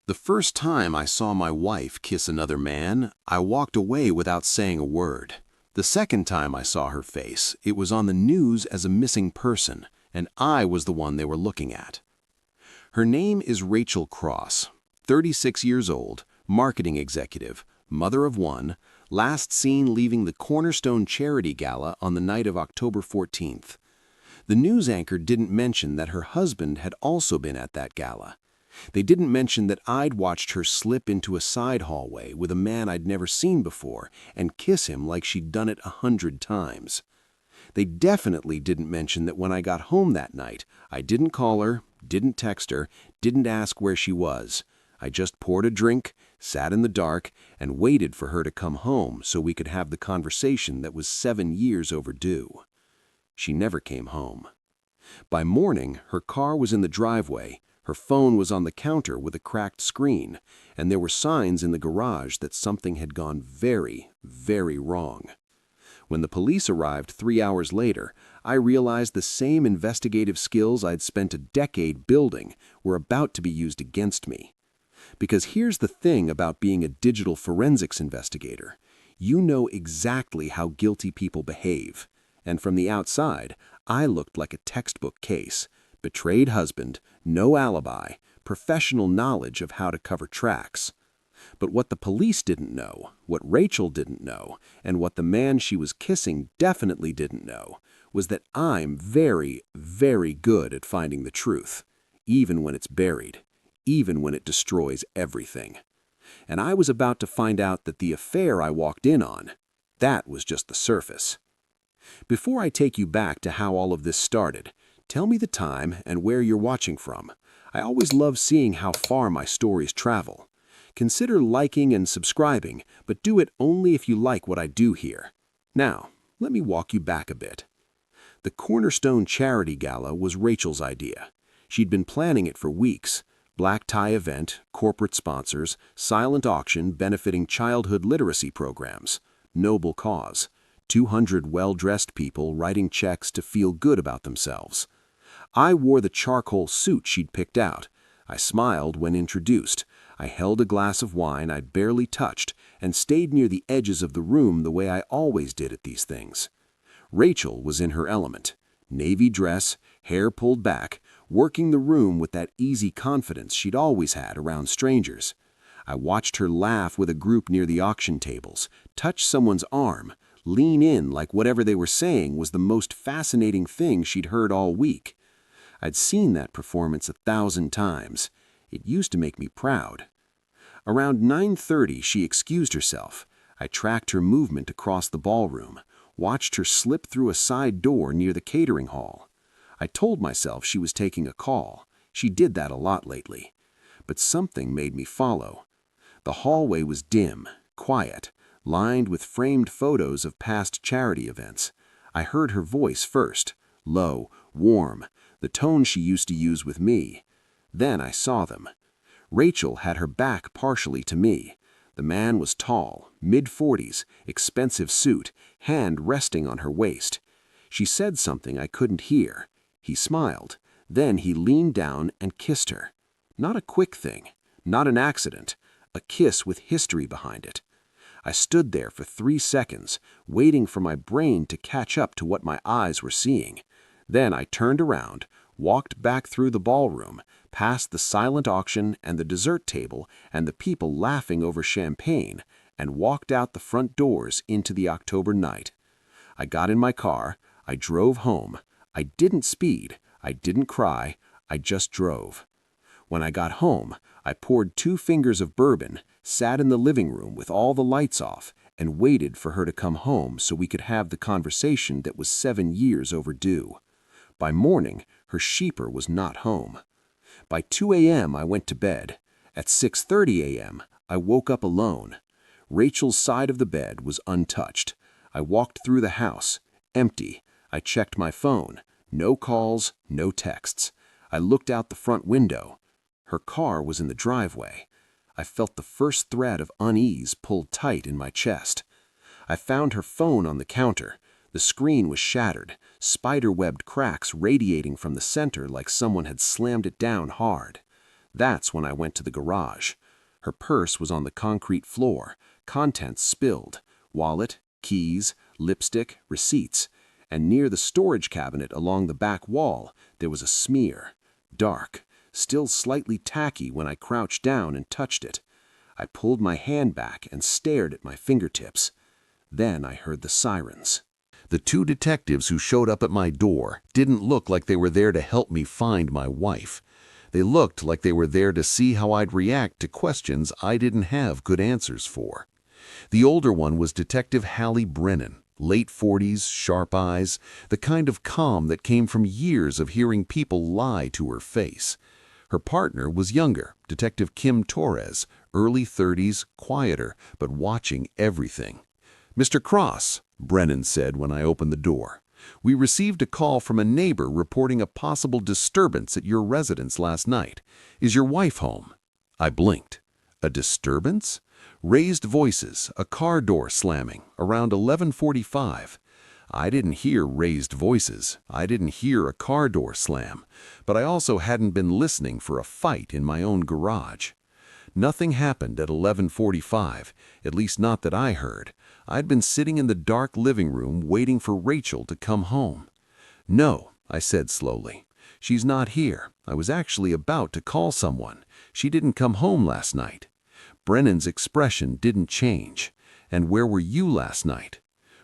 The first time I saw my wife kiss another man, I walked away without saying a word. The second time I saw her face, it was on the news as a missing person, and I was the one they were looking at. Her name is Rachel Cross, 36 years old, marketing executive, mother of one, last seen leaving the Cornerstone Charity Gala on the night of October 14th. The news anchor didn't mention that her husband had also been at that gala. They didn't mention that I'd watched her slip into a side hallway with a man I'd never seen before and kiss him like she'd done it 100 times. They definitely didn't mention that when I got home that night, I didn't call her, didn't text her, didn't ask where she was. I just poured a drink, sat in the dark, and waited for her to come home so we could have the conversation that was 7 years overdue. She never came home. By morning, her car was in the driveway, her phone was on the counter with a cracked screen, and there were signs in the garage that something had gone very, very wrong. When the police arrived 3 hours later, I realized the same investigative skills I'd spent a decade building were about to be used against me. Because here's the thing about being a digital forensics investigator. You know exactly how guilty people behave. And from the outside, I looked like a textbook case. Betrayed husband, no alibi, professional knowledge of how to cover tracks. But what the police didn't know, what Rachel didn't know, and what the man she was kissing definitely didn't know, was that I'm very, very good at finding the truth, even when it's buried, even when it destroys everything. And I was about to find out that the affair I walked in on, that was just the surface. Before I take you back to how all of this started, tell me the time and where you're watching from. I always love seeing how far my stories travel. Consider liking and subscribing, but do it only if you like what I do here. Now, let me walk you back a bit. The Cornerstone Charity Gala was Rachel's idea. She'd been planning it for weeks. Black tie event, corporate sponsors, silent auction benefiting childhood literacy programs. Noble cause. 200 well-dressed people writing checks to feel good about themselves. I wore the charcoal suit she'd picked out. I smiled when introduced. I held a glass of wine I'd barely touched and stayed near the edges of the room the way I always did at these things. Rachel was in her element. Navy dress, hair pulled back, working the room with that easy confidence she'd always had around strangers. I watched her laugh with a group near the auction tables, touch someone's arm, lean in like whatever they were saying was the most fascinating thing she'd heard all week. I'd seen that performance 1,000 times. It used to make me proud. Around 9:30, she excused herself. I tracked her movement across the ballroom, watched her slip through a side door near the catering hall. I told myself she was taking a call. She did that a lot lately. But something made me follow. The hallway was dim, quiet, lined with framed photos of past charity events. I heard her voice first, low, warm, the tone she used to use with me. Then I saw them. Rachel had her back partially to me. The man was tall, mid-40s, expensive suit, hand resting on her waist. She said something I couldn't hear. He smiled. Then he leaned down and kissed her. Not a quick thing, not an accident, a kiss with history behind it. I stood there for 3 seconds, waiting for my brain to catch up to what my eyes were seeing. Then I turned around, walked back through the ballroom, past the silent auction and the dessert table and the people laughing over champagne, and walked out the front doors into the October night. I got in my car, I drove home. I didn't speed, I didn't cry, I just drove. When I got home, I poured 2 fingers of bourbon, sat in the living room with all the lights off, and waited for her to come home so we could have the conversation that was 7 years overdue. By morning, her sheeper was not home. By 2 a.m. I went to bed. At 6:30 a.m., I woke up alone. Rachel's side of the bed was untouched. I walked through the house, empty. I checked my phone. No calls, no texts. I looked out the front window. Her car was in the driveway. I felt the first thread of unease pulled tight in my chest. I found her phone on the counter. The screen was shattered, spider-webbed cracks radiating from the center like someone had slammed it down hard. That's when I went to the garage. Her purse was on the concrete floor, contents spilled, wallet, keys, lipstick, receipts, and near the storage cabinet along the back wall, there was a smear, dark, still slightly tacky when I crouched down and touched it. I pulled my hand back and stared at my fingertips. Then I heard the sirens. The two detectives who showed up at my door didn't look like they were there to help me find my wife. They looked like they were there to see how I'd react to questions I didn't have good answers for. The older one was Detective Hallie Brennan, late 40s, sharp eyes, the kind of calm that came from years of hearing people lie to her face. Her partner was younger, Detective Kim Torres, early 30s, quieter, but watching everything. "Mr. Cross," Brennan said when I opened the door, "we received a call from a neighbor reporting a possible disturbance at your residence last night. Is your wife home?" I blinked. A disturbance? Raised voices, a car door slamming, around 11:45. I didn't hear raised voices. I didn't hear a car door slam. But I also hadn't been listening for a fight in my own garage. Nothing happened at 11:45, at least not that I heard. I'd been sitting in the dark living room waiting for Rachel to come home. "No," I said slowly. "She's not here. I was actually about to call someone. She didn't come home last night." Brennan's expression didn't change. "And where were you last night?"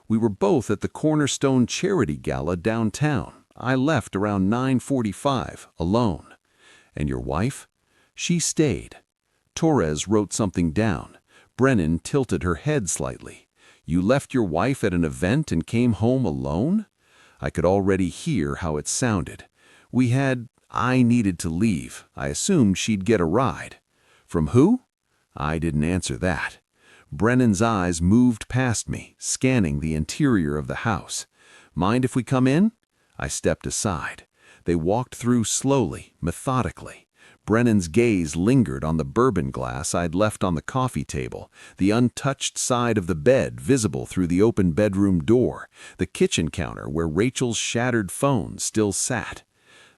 "We were both at the Cornerstone Charity Gala downtown. I left around 9:45, alone." "And your wife?" "She stayed." Torres wrote something down. Brennan tilted her head slightly. "You left your wife at an event and came home alone?" I could already hear how it sounded. I needed to leave. I assumed she'd get a ride." "From who?" I didn't answer that. Brennan's eyes moved past me, scanning the interior of the house. "Mind if we come in?" I stepped aside. They walked through slowly, methodically. Brennan's gaze lingered on the bourbon glass I'd left on the coffee table, the untouched side of the bed visible through the open bedroom door, the kitchen counter where Rachel's shattered phone still sat.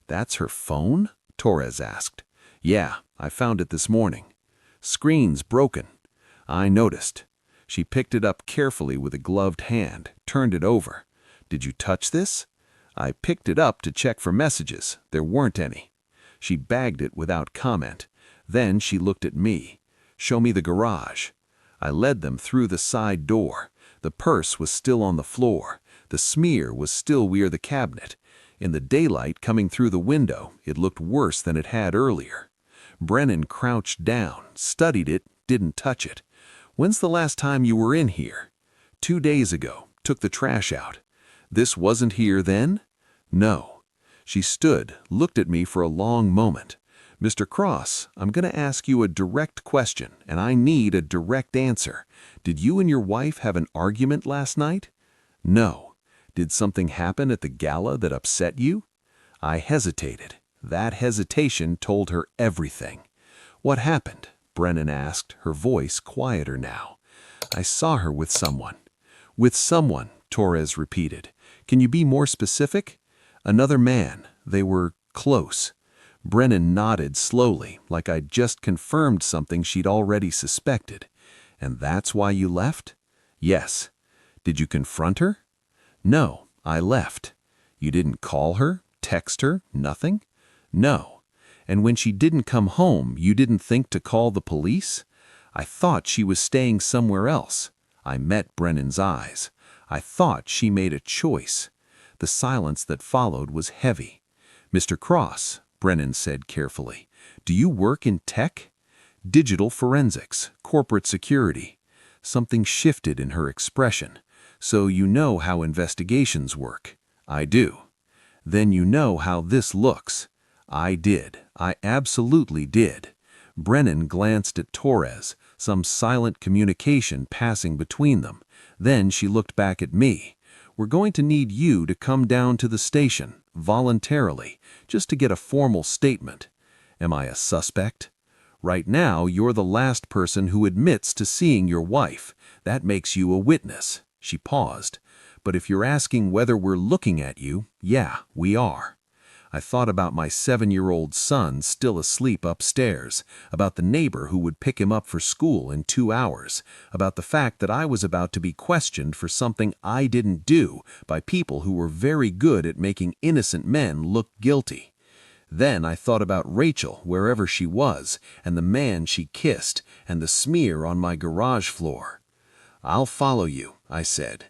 "That's her phone?" Torres asked. "Yeah, I found it this morning." "Screen's broken." I noticed. She picked it up carefully with a gloved hand, turned it over. "Did you touch this?" I picked it up to check for messages. There weren't any. She bagged it without comment. Then she looked at me. "Show me the garage." I led them through the side door. The purse was still on the floor. The smear was still near the cabinet. In the daylight coming through the window, it looked worse than it had earlier. Brennan crouched down, studied it, didn't touch it. "When's the last time you were in here?" 2 days ago. Took the trash out." "This wasn't here then?" "No." She stood, looked at me for a long moment. "Mr. Cross, I'm going to ask you a direct question, and I need a direct answer. Did you and your wife have an argument last night?" "No." "Did something happen at the gala that upset you?" I hesitated. That hesitation told her everything. "What happened?" Brennan asked, her voice quieter now. "I saw her with someone." "With someone," Torres repeated. "Can you be more specific?" "Another man. They were close." Brennan nodded slowly, like I'd just confirmed something she'd already suspected. "And that's why you left?" "Yes." "Did you confront her?" "No, I left." "You didn't call her, text her, nothing?" "No." "And when she didn't come home, you didn't think to call the police?" "I thought she was staying somewhere else." I met Brennan's eyes. I thought she made a choice. The silence that followed was heavy. "Mr. Cross," Brennan said carefully, "do you work in tech?" "Digital forensics, corporate security." Something shifted in her expression. "So you know how investigations work?" "I do." "Then you know how this looks." I did. I absolutely did. Brennan glanced at Torres, some silent communication passing between them. Then she looked back at me. "We're going to need you to come down to the station, voluntarily, just to get a formal statement." "Am I a suspect?" "Right now, you're the last person who admits to seeing your wife. That makes you a witness." She paused. "But if you're asking whether we're looking at you, yeah, we are." I thought about my 7-year-old son still asleep upstairs, about the neighbor who would pick him up for school in 2 hours, about the fact that I was about to be questioned for something I didn't do by people who were very good at making innocent men look guilty. Then I thought about Rachel wherever she was, and the man she kissed, and the smear on my garage floor. "I'll follow you," I said.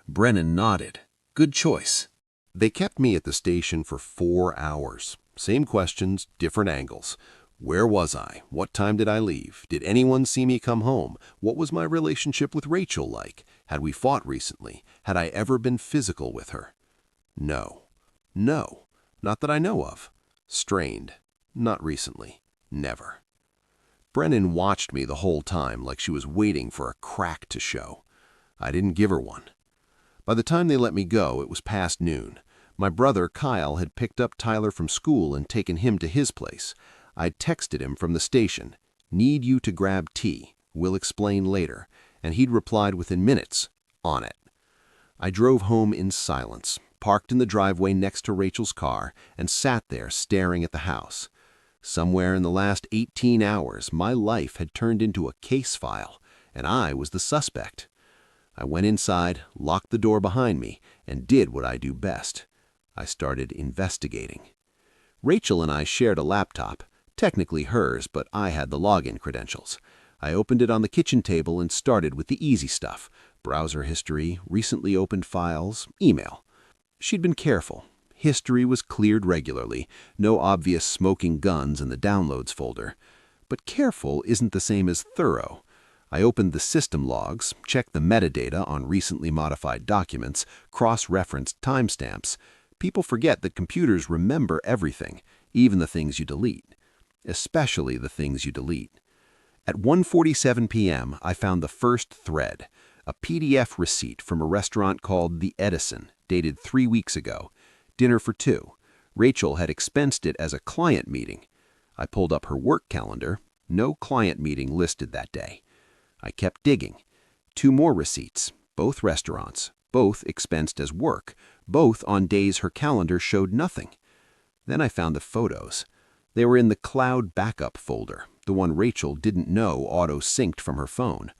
Brennan nodded. "Good choice." They kept me at the station for 4 hours. Same questions, different angles. Where was I? What time did I leave? Did anyone see me come home? What was my relationship with Rachel like? Had we fought recently? Had I ever been physical with her? No. No. Not that I know of. Strained. Not recently. Never. Brennan watched me the whole time like she was waiting for a crack to show. I didn't give her one. By the time they let me go, it was past noon. My brother, Kyle, had picked up Tyler from school and taken him to his place. I'd texted him from the station, "Need you to grab tea. We'll explain later." And he'd replied within minutes, "On it." I drove home in silence, parked in the driveway next to Rachel's car, and sat there staring at the house. Somewhere in the last 18 hours, my life had turned into a case file, and I was the suspect. I went inside, locked the door behind me, and did what I do best. I started investigating. Rachel and I shared a laptop, technically hers, but I had the login credentials. I opened it on the kitchen table and started with the easy stuff: browser history, recently opened files, email. She'd been careful. History was cleared regularly, no obvious smoking guns in the downloads folder. But careful isn't the same as thorough. I opened the system logs, checked the metadata on recently modified documents, cross-referenced timestamps. People forget that computers remember everything, even the things you delete. Especially the things you delete. At 1:47 p.m., I found the first thread, a PDF receipt from a restaurant called the Edison, dated 3 weeks ago. Dinner for 2. Rachel had expensed it as a client meeting. I pulled up her work calendar. No client meeting listed that day. I kept digging. 2 more receipts, both restaurants, both expensed as work, both on days her calendar showed nothing. Then I found the photos. They were in the cloud backup folder, the one Rachel didn't know auto-synced from her phone.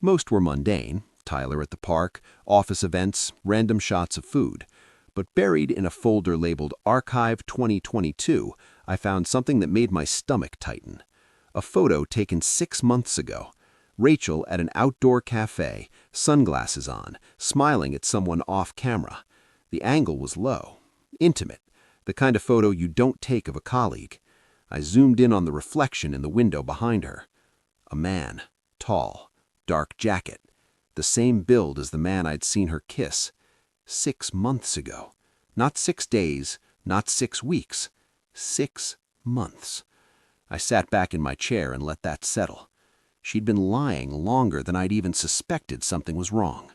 Most were mundane: Tyler at the park, office events, random shots of food. But buried in a folder labeled Archive 2022, I found something that made my stomach tighten. A photo taken 6 months ago. Rachel at an outdoor cafe, sunglasses on, smiling at someone off camera. The angle was low, intimate, the kind of photo you don't take of a colleague. I zoomed in on the reflection in the window behind her. A man, tall, dark jacket, the same build as the man I'd seen her kiss. 6 months ago. Not 6 days, not 6 weeks. 6 months. I sat back in my chair and let that settle. She'd been lying longer than I'd even suspected something was wrong.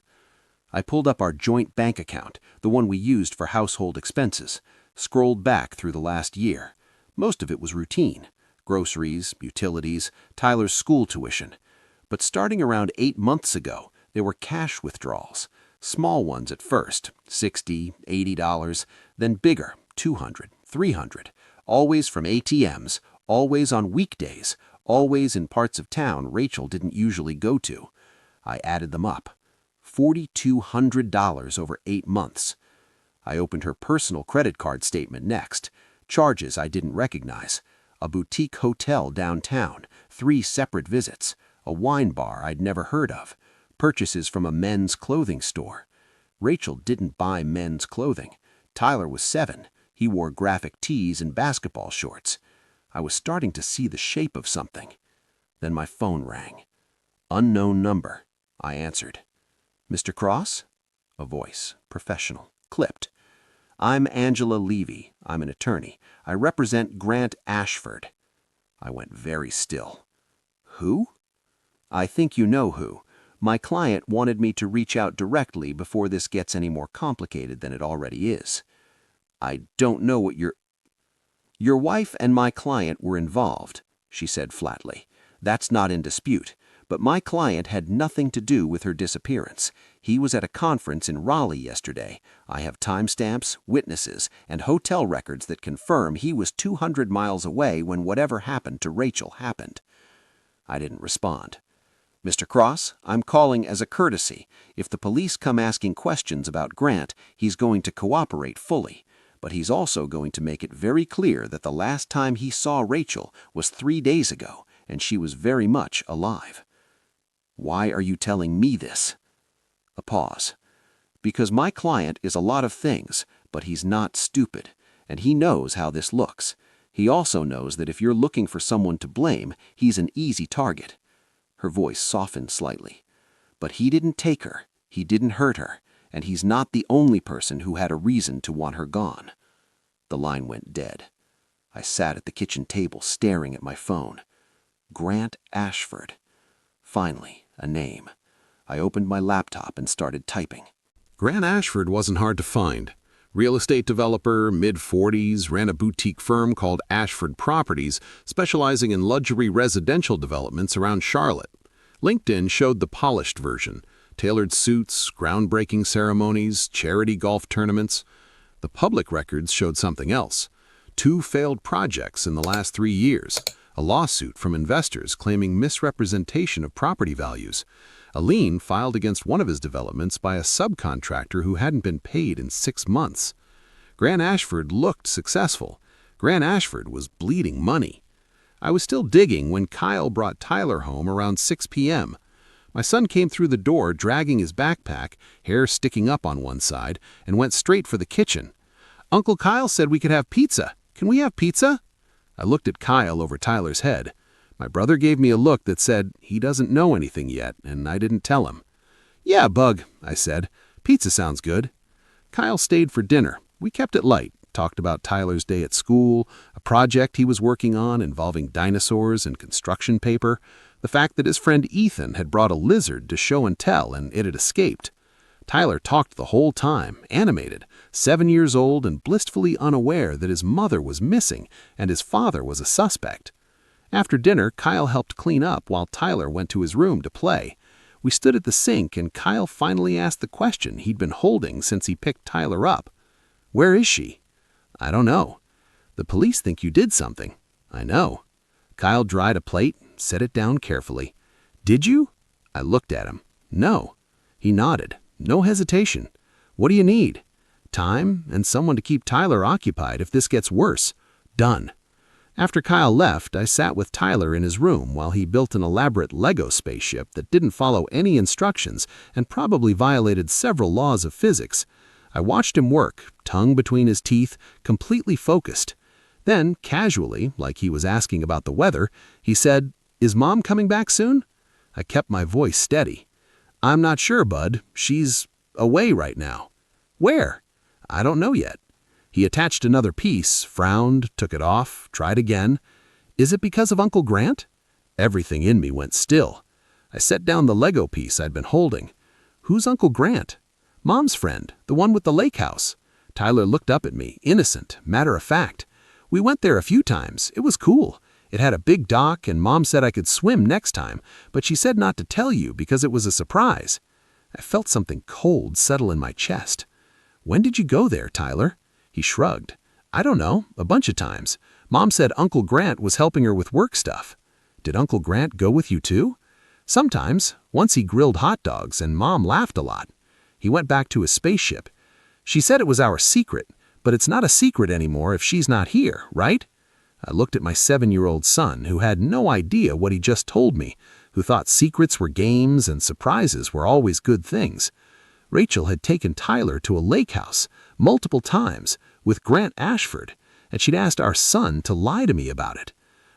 I pulled up our joint bank account, the one we used for household expenses, scrolled back through the last year. Most of it was routine: groceries, utilities, Tyler's school tuition. But starting around 8 months ago, there were cash withdrawals. Small ones at first, $60, $80, then bigger, $200, $300, always from ATMs, always on weekdays, always in parts of town Rachel didn't usually go to. I added them up. $4,200 over 8 months. I opened her personal credit card statement next. Charges I didn't recognize. A boutique hotel downtown, 3 separate visits, a wine bar I'd never heard of, purchases from a men's clothing store. Rachel didn't buy men's clothing. Tyler was 7. He wore graphic tees and basketball shorts. I was starting to see the shape of something. Then my phone rang. Unknown number. I answered. "Mr. Cross?" A voice, professional, clipped. "I'm Angela Levy. I'm an attorney. I represent Grant Ashford." I went very still. "Who?" "I think you know who. My client wanted me to reach out directly before this gets any more complicated than it already is." "I don't know what you're—" "Your wife and my client were involved," she said flatly. "That's not in dispute. But my client had nothing to do with her disappearance. He was at a conference in Raleigh yesterday. I have timestamps, witnesses, and hotel records that confirm he was 200 miles away when whatever happened to Rachel happened. I didn't respond. Mr. Cross, I'm calling as a courtesy. If the police come asking questions about Grant, he's going to cooperate fully. But he's also going to make it very clear that the last time he saw Rachel was 3 days ago, and she was very much alive. Why are you telling me this? A pause. Because my client is a lot of things, but he's not stupid, and he knows how this looks. He also knows that if you're looking for someone to blame, he's an easy target. Her voice softened slightly. But he didn't take her, he didn't hurt her, and he's not the only person who had a reason to want her gone. The line went dead. I sat at the kitchen table staring at my phone. Grant Ashford. Finally, a name. I opened my laptop and started typing. Grant Ashford wasn't hard to find. Real estate developer, mid-40s, ran a boutique firm called Ashford Properties, specializing in luxury residential developments around Charlotte. LinkedIn showed the polished version: tailored suits, groundbreaking ceremonies, charity golf tournaments. The public records showed something else: 2 failed projects in the last 3 years, a lawsuit from investors claiming misrepresentation of property values, a lien filed against one of his developments by a subcontractor who hadn't been paid in 6 months. Grant Ashford looked successful. Grant Ashford was bleeding money. I was still digging when Kyle brought Tyler home around 6 p.m. My son came through the door dragging his backpack, hair sticking up on one side, and went straight for the kitchen. "Uncle Kyle said we could have pizza. Can we have pizza?" I looked at Kyle over Tyler's head. My brother gave me a look that said he doesn't know anything yet, and I didn't tell him. "Yeah, Bug," I said. "Pizza sounds good." Kyle stayed for dinner. We kept it light, talked about Tyler's day at school, a project he was working on involving dinosaurs and construction paper, the fact that his friend Ethan had brought a lizard to show and tell and it had escaped. Tyler talked the whole time, animated, 7 years old and blissfully unaware that his mother was missing and his father was a suspect. After dinner, Kyle helped clean up while Tyler went to his room to play. We stood at the sink and Kyle finally asked the question he'd been holding since he picked Tyler up. "Where is she?" "I don't know." "The police think you did something." "I know." Kyle dried a plate, set it down carefully. "Did you?" I looked at him. "No." He nodded. No hesitation. "What do you need?" "Time and someone to keep Tyler occupied if this gets worse." "Done." After Kyle left, I sat with Tyler in his room while he built an elaborate Lego spaceship that didn't follow any instructions and probably violated several laws of physics. I watched him work, tongue between his teeth, completely focused. Then, casually, like he was asking about the weather, he said, "Is Mom coming back soon?" I kept my voice steady. "I'm not sure, Bud. She's away right now." "Where?" "I don't know yet." He attached another piece, frowned, took it off, tried again. "Is it because of Uncle Grant?" Everything in me went still. I set down the Lego piece I'd been holding. "Who's Uncle Grant?" "Mom's friend, the one with the lake house." Tyler looked up at me, innocent, matter of fact. "We went there a few times. It was cool. It had a big dock, and Mom said I could swim next time, but she said not to tell you because it was a surprise." I felt something cold settle in my chest. "When did you go there, Tyler?" He shrugged. "I don't know, a bunch of times. Mom said Uncle Grant was helping her with work stuff." "Did Uncle Grant go with you too?" "Sometimes. Once he grilled hot dogs, and Mom laughed a lot. He went back to his spaceship. She said it was our secret, but it's not a secret anymore if she's not here, right?" I looked at my 7-year-old son, who had no idea what he just told me, who thought secrets were games and surprises were always good things. Rachel had taken Tyler to a lake house multiple times with Grant Ashford, and she'd asked our son to lie to me about it.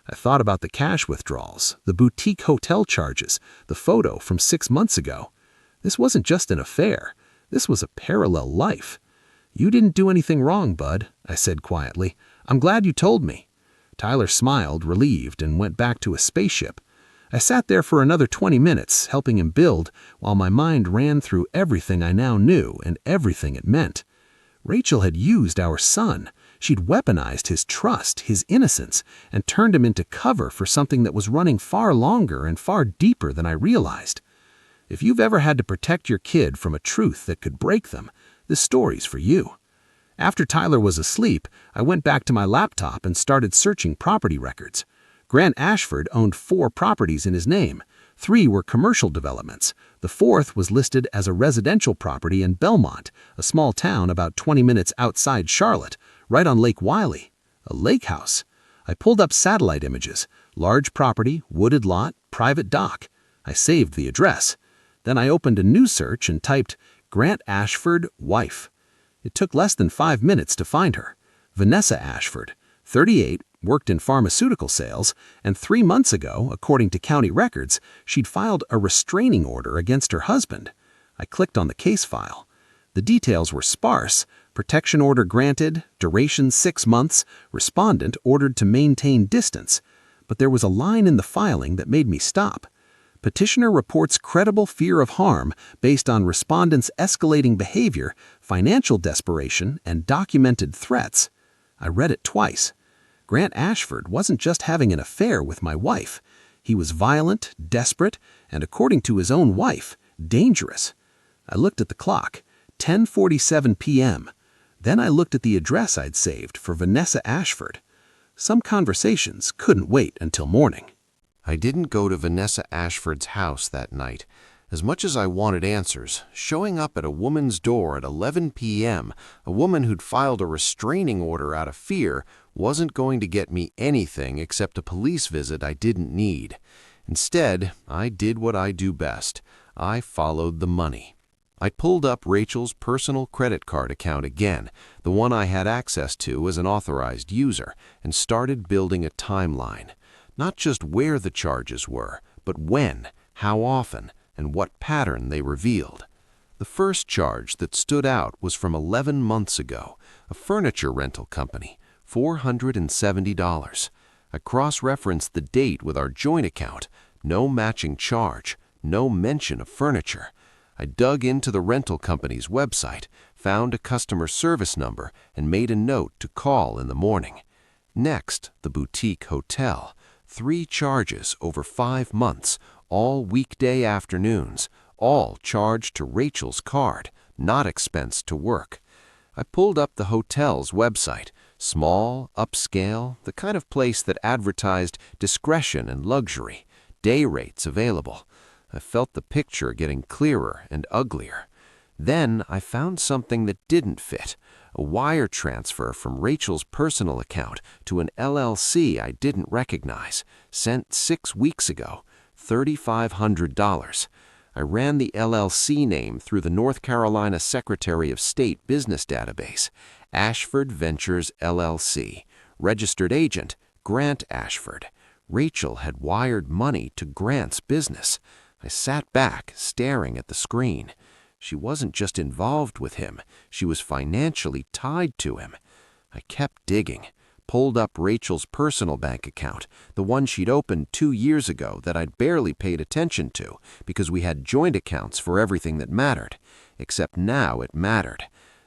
I thought about the cash withdrawals, the boutique hotel charges, the photo from 6 months ago. This wasn't just an affair. This was a parallel life. "You didn't do anything wrong, Bud," I said quietly. "I'm glad you told me." Tyler smiled, relieved, and went back to his spaceship. I sat there for another 20 minutes, helping him build, while my mind ran through everything I now knew and everything it meant. Rachel had used our son. She'd weaponized his trust, his innocence, and turned him into cover for something that was running far longer and far deeper than I realized. If you've ever had to protect your kid from a truth that could break them, this story's for you. After Tyler was asleep, I went back to my laptop and started searching property records. Grant Ashford owned 4 properties in his name. 3 were commercial developments. The 4th was listed as a residential property in Belmont, a small town about 20 minutes outside Charlotte, right on Lake Wylie. A lake house. I pulled up satellite images. Large property, wooded lot, private dock. I saved the address. Then I opened a new search and typed Grant Ashford, wife. It took less than 5 minutes to find her. Vanessa Ashford, 38, worked in pharmaceutical sales, and 3 months ago, according to county records, she'd filed a restraining order against her husband. I clicked on the case file. The details were sparse. Protection order granted, duration 6 months, respondent ordered to maintain distance. But there was a line in the filing that made me stop. Petitioner reports credible fear of harm based on respondent's escalating behavior, financial desperation, and documented threats. I read it twice. Grant Ashford wasn't just having an affair with my wife. He was violent, desperate, and according to his own wife, dangerous. I looked at the clock, 10:47 p.m. Then I looked at the address I'd saved for Vanessa Ashford. Some conversations couldn't wait until morning. I didn't go to Vanessa Ashford's house that night. As much as I wanted answers, showing up at a woman's door at 11 p.m., a woman who'd filed a restraining order out of fear, wasn't going to get me anything except a police visit I didn't need. Instead, I did what I do best. I followed the money. I pulled up Rachel's personal credit card account again, the one I had access to as an authorized user, and started building a timeline. Not just where the charges were, but when, how often, and what pattern they revealed. The first charge that stood out was from 11 months ago, a furniture rental company, $470. I cross-referenced the date with our joint account, no matching charge, no mention of furniture. I dug into the rental company's website, found a customer service number, and made a note to call in the morning. Next, the boutique hotel. 3 charges over 5 months, all weekday afternoons, all charged to Rachel's card, not expensed to work. I pulled up the hotel's website, small, upscale, the kind of place that advertised discretion and luxury, day rates available. I felt the picture getting clearer and uglier. Then I found something that didn't fit, a wire transfer from Rachel's personal account to an LLC I didn't recognize, sent 6 weeks ago, $3,500. I ran the LLC name through the North Carolina Secretary of State business database, Ashford Ventures LLC, registered agent, Grant Ashford. Rachel had wired money to Grant's business. I sat back, staring at the screen. She wasn't just involved with him, she was financially tied to him. I kept digging, pulled up Rachel's personal bank account, the one she'd opened 2 years ago that I'd barely paid attention to because we had joint accounts for everything that mattered. Except now it mattered.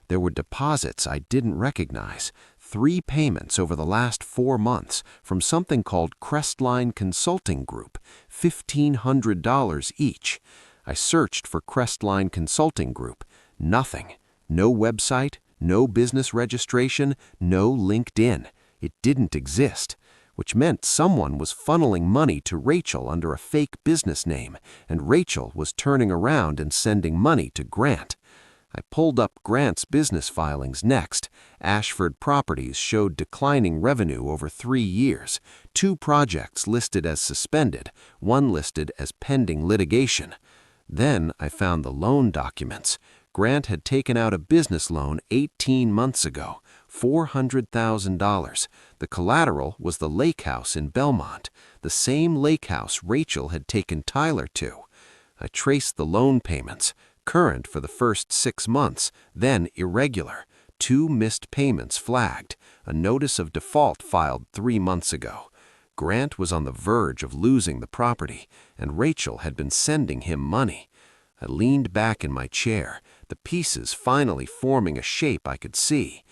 There were deposits I didn't recognize, 3 payments over the last 4 months from something called Crestline Consulting Group, $1,500 each. I searched for Crestline Consulting Group. Nothing. No website, no business registration, no LinkedIn. It didn't exist, which meant someone was funneling money to Rachel under a fake business name, and Rachel was turning around and sending money to Grant. I pulled up Grant's business filings next. Ashford Properties showed declining revenue over 3 years. 2 projects listed as suspended, 1 listed as pending litigation. Then I found the loan documents. Grant had taken out a business loan 18 months ago, $400,000. The collateral was the lake house in Belmont, the same lake house Rachel had taken Tyler to. I traced the loan payments, current for the first 6 months, then irregular, 2 missed payments flagged, a notice of default filed 3 months ago. Grant was on the verge of losing the property, and Rachel had been sending him money. I leaned back in my chair, the pieces finally forming a shape I could see.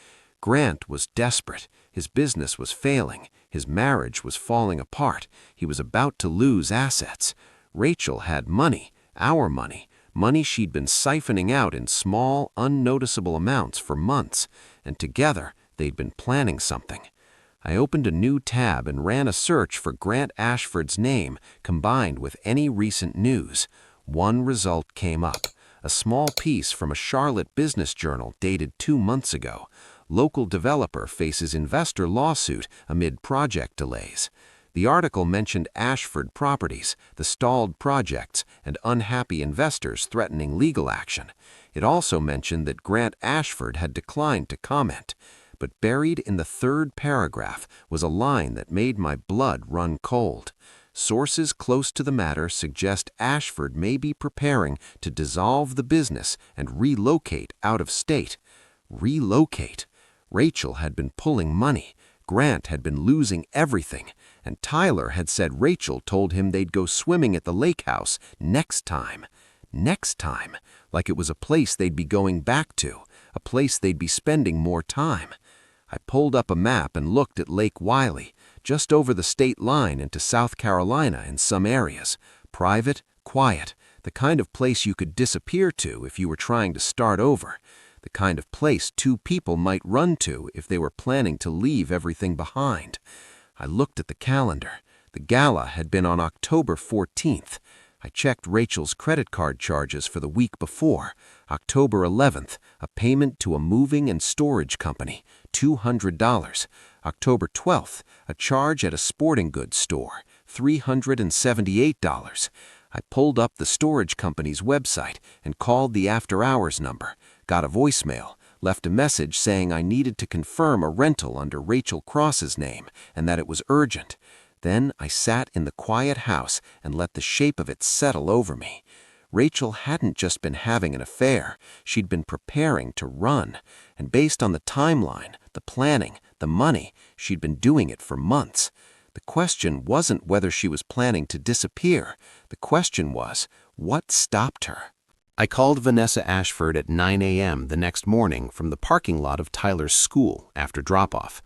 Grant was desperate. His business was failing. His marriage was falling apart. He was about to lose assets. Rachel had money, Our money. Money she'd been siphoning out in small, unnoticeable amounts for months, and together they'd been planning something. I opened a new tab and ran a search for Grant Ashford's name combined with any recent news. One result came up, a small piece from a Charlotte business journal dated 2 months ago. Local developer faces investor lawsuit amid project delays. The article mentioned Ashford properties, the stalled projects, and unhappy investors threatening legal action. It also mentioned that Grant Ashford had declined to comment. But buried in the 3rd paragraph was a line that made my blood run cold. Sources close to the matter suggest Ashford may be preparing to dissolve the business and relocate out of state. Relocate? Rachel had been pulling money. Grant had been losing everything. And Tyler had said Rachel told him they'd go swimming at the lake house next time. Next time, like it was a place they'd be going back to, a place they'd be spending more time. I pulled up a map and looked at Lake Wiley, just over the state line into South Carolina in some areas. Private, quiet, the kind of place you could disappear to if you were trying to start over. The kind of place 2 people might run to if they were planning to leave everything behind. I looked at the calendar. The gala had been on October 14th. I checked Rachel's credit card charges for the week before. October 11th, a payment to a moving and storage company, $200. October 12th, a charge at a sporting goods store, $378. I pulled up the storage company's website and called the after-hours number, got a voicemail, left a message saying I needed to confirm a rental under Rachel Cross's name and that it was urgent. Then I sat in the quiet house and let the shape of it settle over me. Rachel hadn't just been having an affair, she'd been preparing to run. And based on the timeline, the planning, the money, she'd been doing it for months. The question wasn't whether she was planning to disappear. The question was, what stopped her? I called Vanessa Ashford at 9 a.m. the next morning from the parking lot of Tyler's school after drop-off.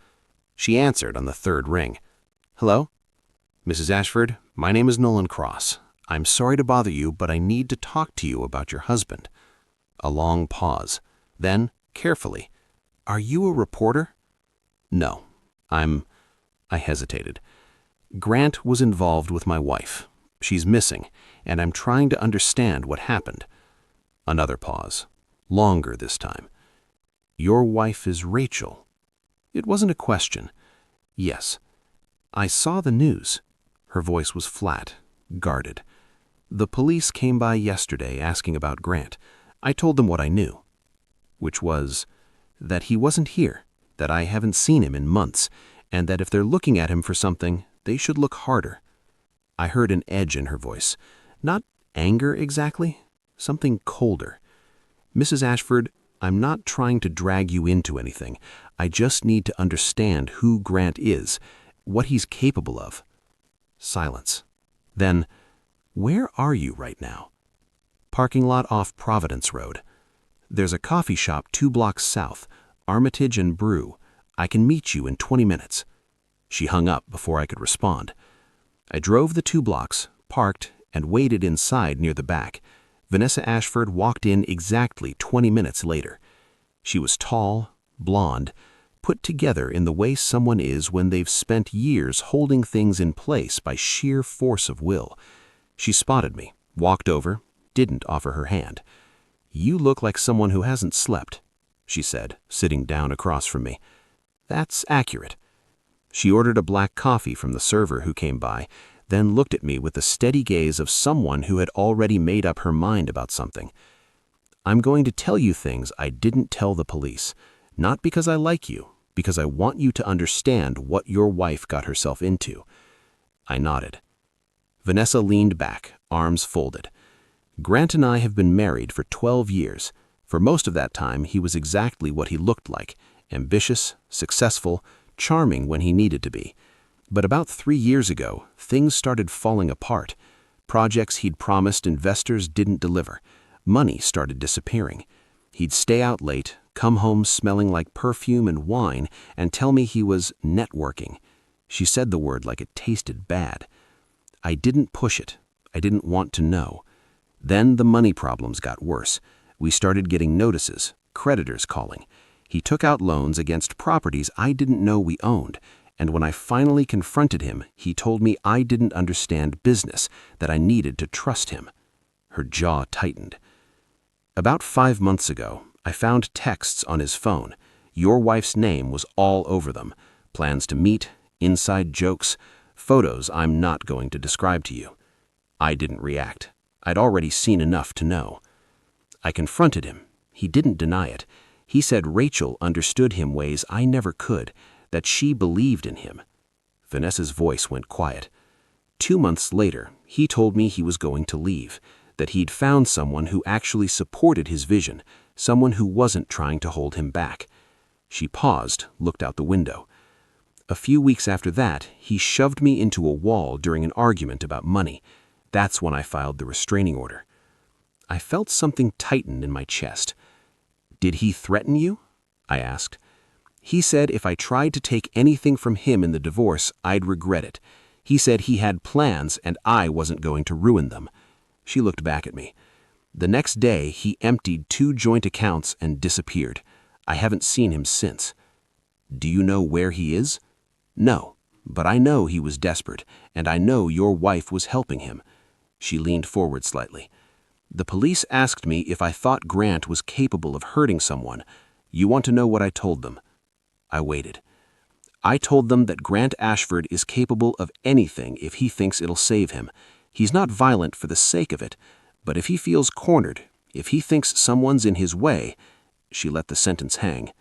She answered on the 3rd ring. Hello? Mrs. Ashford, my name is Nolan Cross. I'm sorry to bother you, but I need to talk to you about your husband. A long pause. Then, carefully, Are you a reporter? No, I hesitated. Grant was involved with my wife. She's missing, and I'm trying to understand what happened. Another pause. Longer this time. Your wife is Rachel. It wasn't a question. Yes. I saw the news. Her voice was flat, guarded. The police came by yesterday asking about Grant. I told them what I knew, which was that he wasn't here, that I haven't seen him in months, and that if they're looking at him for something, they should look harder. I heard an edge in her voice. Not anger exactly, something colder. Mrs. Ashford, I'm not trying to drag you into anything. I just need to understand who Grant is, what he's capable of. Silence. Then, where are you right now? Parking lot off Providence Road. There's a coffee shop 2 blocks south, Armitage and Brew. I can meet you in 20 minutes. She hung up before I could respond. I drove the 2 blocks, parked, and waited inside near the back. Vanessa Ashford walked in exactly 20 minutes later. She was tall, blonde, put together in the way someone is when they've spent years holding things in place by sheer force of will. She spotted me, walked over, didn't offer her hand. You look like someone who hasn't slept, she said, sitting down across from me. That's accurate. She ordered a black coffee from the server who came by, then looked at me with the steady gaze of someone who had already made up her mind about something. I'm going to tell you things I didn't tell the police, not because I like you, because I want you to understand what your wife got herself into. I nodded. Vanessa leaned back, arms folded. Grant and I have been married for 12 years. For most of that time, he was exactly what he looked like, ambitious, successful, charming when he needed to be. But about 3 years ago, things started falling apart. Projects he'd promised investors didn't deliver. Money started disappearing. He'd stay out late, come home smelling like perfume and wine, and tell me he was networking. She said the word like it tasted bad. I didn't push it. I didn't want to know. Then the money problems got worse. We started getting notices, creditors calling. He took out loans against properties I didn't know we owned, and when I finally confronted him, he told me I didn't understand business, that I needed to trust him. Her jaw tightened. About 5 months ago, I found texts on his phone. Your wife's name was all over them. Plans to meet, inside jokes, photos I'm not going to describe to you. I didn't react. I'd already seen enough to know. I confronted him. He didn't deny it. He said Rachel understood him ways I never could, that she believed in him. Vanessa's voice went quiet. 2 months later, he told me he was going to leave, that he'd found someone who actually supported his vision, someone who wasn't trying to hold him back. She paused, looked out the window. A few weeks after that, he shoved me into a wall during an argument about money. That's when I filed the restraining order. I felt something tighten in my chest. Did he threaten you? I asked. He said if I tried to take anything from him in the divorce, I'd regret it. He said he had plans and I wasn't going to ruin them. She looked back at me. The next day, he emptied 2 joint accounts and disappeared. I haven't seen him since. Do you know where he is? No, but I know he was desperate, and I know your wife was helping him. She leaned forward slightly. The police asked me if I thought Grant was capable of hurting someone. You want to know what I told them? I waited. I told them that Grant Ashford is capable of anything if he thinks it'll save him. He's not violent for the sake of it, but if he feels cornered, if he thinks someone's in his way. She let the sentence hang.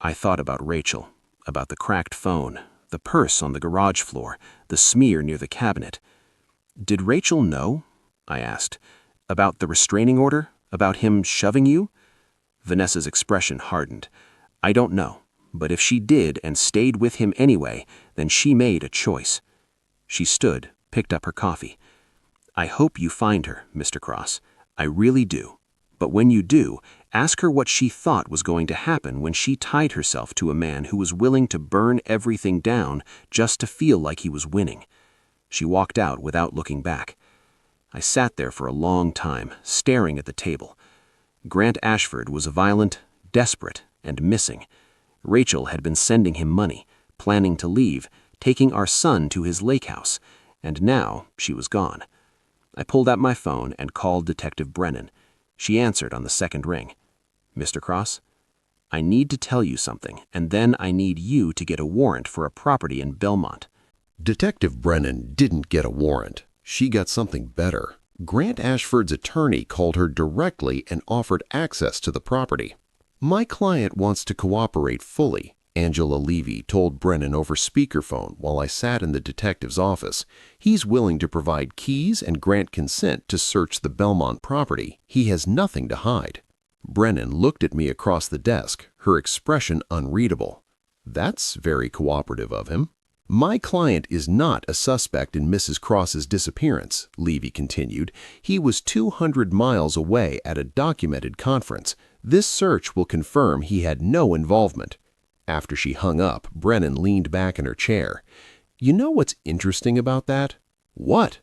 I thought about Rachel, about the cracked phone, the purse on the garage floor, the smear near the cabinet. Did Rachel know? I asked. About the restraining order? About him shoving you? Vanessa's expression hardened. I don't know, but if she did and stayed with him anyway, then she made a choice. She stood, picked up her coffee. I hope you find her, Mr. Cross. I really do. But when you do, ask her what she thought was going to happen when she tied herself to a man who was willing to burn everything down just to feel like he was winning. She walked out without looking back. I sat there for a long time, staring at the table. Grant Ashford was violent, desperate, and missing. Rachel had been sending him money, planning to leave, taking our son to his lake house, and now she was gone. I pulled out my phone and called Detective Brennan. She answered on the second ring. Mr. Cross, I need to tell you something, and then I need you to get a warrant for a property in Belmont. Detective Brennan didn't get a warrant. She got something better. Grant Ashford's attorney called her directly and offered access to the property. My client wants to cooperate fully, Angela Levy told Brennan over speakerphone while I sat in the detective's office. He's willing to provide keys and grant consent to search the Belmont property. He has nothing to hide. Brennan looked at me across the desk, her expression unreadable. That's very cooperative of him. My client is not a suspect in Mrs. Cross's disappearance, Levy continued. He was 200 miles away at a documented conference. This search will confirm he had no involvement. After she hung up, Brennan leaned back in her chair. You know what's interesting about that? What?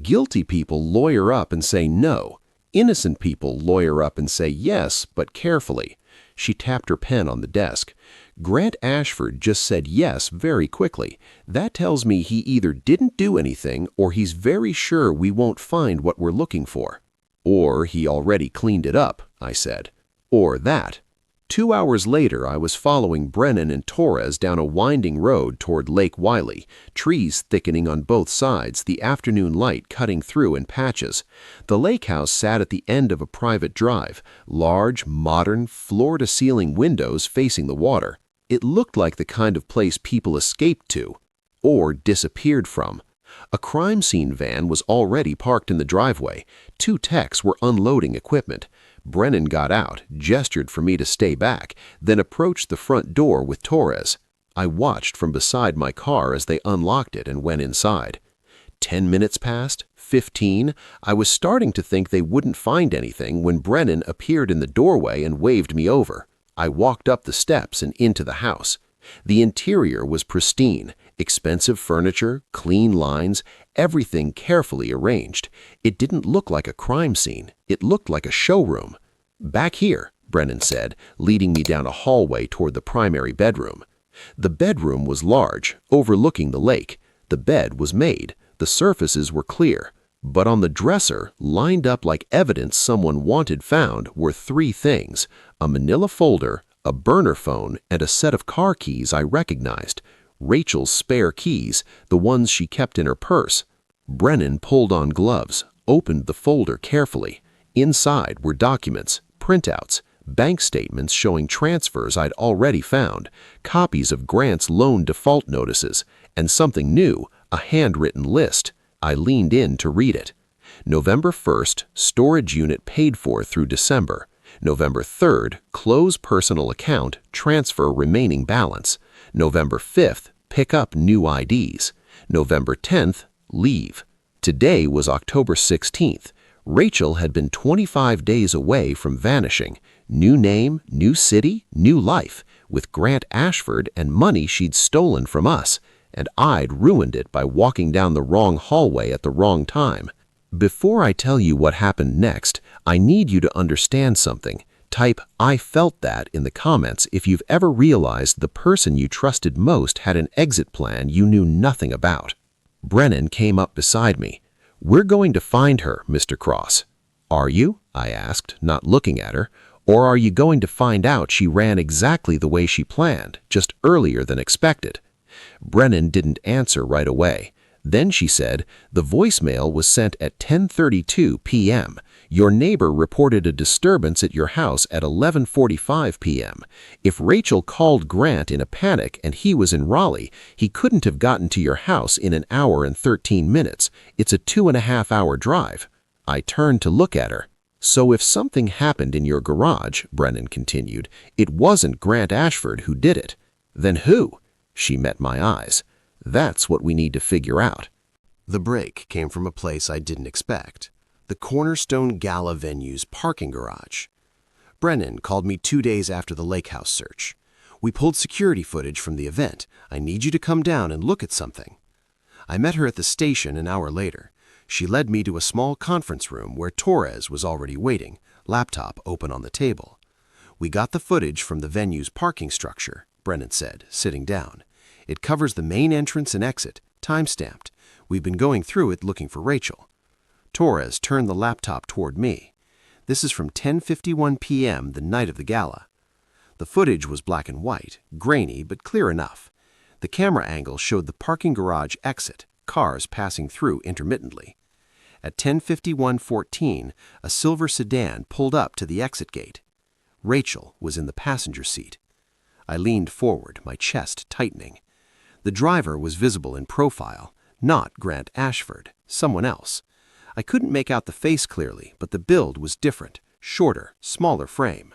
Guilty people lawyer up and say no. Innocent people lawyer up and say yes, but carefully. She tapped her pen on the desk. Grant Ashford just said yes very quickly. That tells me he either didn't do anything or he's very sure we won't find what we're looking for. Or he already cleaned it up, I said. Or that. 2 hours later, I was following Brennan and Torres down a winding road toward Lake Wiley, trees thickening on both sides, the afternoon light cutting through in patches. The lake house sat at the end of a private drive, large, modern, floor-to-ceiling windows facing the water. It looked like the kind of place people escaped to, or disappeared from. A crime scene van was already parked in the driveway. 2 techs were unloading equipment. Brennan got out, gestured for me to stay back, then approached the front door with Torres. I watched from beside my car as they unlocked it and went inside. 10 minutes passed, 15. I was starting to think they wouldn't find anything when Brennan appeared in the doorway and waved me over. I walked up the steps and into the house. The interior was pristine, expensive furniture, clean lines, everything carefully arranged. It didn't look like a crime scene. It looked like a showroom. "Back here," Brennan said, leading me down a hallway toward the primary bedroom. The bedroom was large, overlooking the lake. The bed was made. The surfaces were clear. But on the dresser, lined up like evidence someone wanted found, were three things: a manila folder, a burner phone, and a set of car keys I recognized. Rachel's spare keys, the ones she kept in her purse. Brennan pulled on gloves, opened the folder carefully. Inside were documents, printouts, bank statements showing transfers I'd already found, copies of Grant's loan default notices, and something new, a handwritten list. I leaned in to read it. November 1st, storage unit paid for through December. November 3rd, close personal account, transfer remaining balance. November 5th, pick up new IDs. November 10th, leave. Today was October 16th. Rachel had been 25 days away from vanishing. New name, new city, new life, with Grant Ashford and money she'd stolen from us. And I'd ruined it by walking down the wrong hallway at the wrong time. Before I tell you what happened next, I need you to understand something. Type "I felt that" in the comments if you've ever realized the person you trusted most had an exit plan you knew nothing about. Brennan came up beside me. "We're going to find her, Mr. Cross." "Are you?" I asked, not looking at her. "Or are you going to find out she ran exactly the way she planned, just earlier than expected?" Brennan didn't answer right away. Then she said, "The voicemail was sent at 10:32 p.m. Your neighbor reported a disturbance at your house at 11:45 p.m. If Rachel called Grant in a panic and he was in Raleigh, he couldn't have gotten to your house in an hour and 13 minutes. It's a 2.5-hour drive." I turned to look at her. "So if something happened in your garage," Brennan continued, "it wasn't Grant Ashford who did it. Then who?" She met my eyes. "That's what we need to figure out." The break came from a place I didn't expect: the Cornerstone Gala venue's parking garage. Brennan called me 2 days after the lake house search. "We pulled security footage from the event. I need you to come down and look at something." I met her at the station an hour later. She led me to a small conference room where Torres was already waiting, laptop open on the table. "We got the footage from the venue's parking structure," Brennan said, sitting down. "It covers the main entrance and exit, time-stamped. We've been going through it looking for Rachel." Torres turned the laptop toward me. "This is from 10:51 p.m. the night of the gala." The footage was black and white, grainy but clear enough. The camera angle showed the parking garage exit, cars passing through intermittently. At 10:51:14, a silver sedan pulled up to the exit gate. Rachel was in the passenger seat. I leaned forward, my chest tightening. The driver was visible in profile, not Grant Ashford, someone else. I couldn't make out the face clearly, but the build was different, shorter, smaller frame.